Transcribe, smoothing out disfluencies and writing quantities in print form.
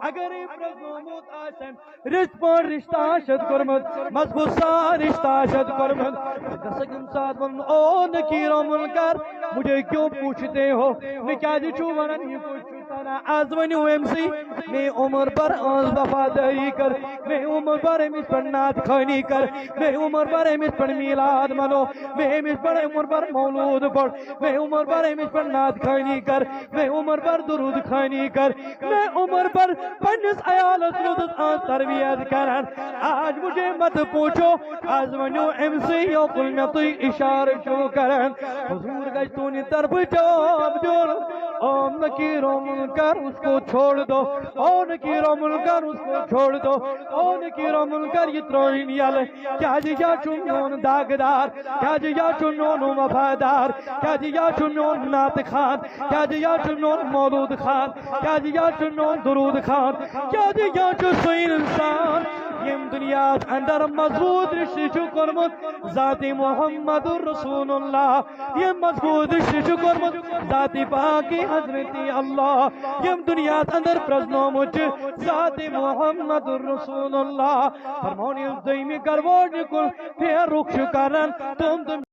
اگر پرزنومت آسن رشت پان رشتہ شد کرمت مضبوط سا رشتہ شد کرمت گسکم ساتھ ون او نکیر و منکر مجھے کیوں پوچھتے ہو میں کیا جی چھو ونن یہ پوچھتا نا آز ونیو ایم سی میں عمر پر آز وفاداری کر میں عمر پر امس پر نات خانی کر میں عمر پر امس پر میلاد منو میں امس پر عمر پر مولود پڑھ میں عمر پر امس پر نات خانی کر میں عمر پر درود خانی کر میں عمر پر پنس عیالت لدس آن تربیت کرن آج مجھے مت پوچھو آز ونیو ایم سی یو کل میں تو اشار شو کرن حضور گشتونی طرف جواب جور اوم نکیر و منکر اس کو چھوڑ دو او نکیر و منکر اس کو چھوڑ دو او نکیر و منکر یہ تروین یل کیا جی یا چنون داغدار کیا جی یا چنون وفادار کیا جی یا چنون نات خان کیا جی یا چنون مولود خان کیا جی یا چنون درود خان کیا جی یا چنون انسان یم دنیا اندر مضبوط رشتہ چھو کرمت ذات محمد رسول اللہ یم مضبوط رشتہ چھو کرمت ذات پاکی حضرت اللہ یم دنیا اندر پرزنومت ذات محمد رسول اللہ فرمونی اس دائمی کروڑ کل پھر رخش کرن تم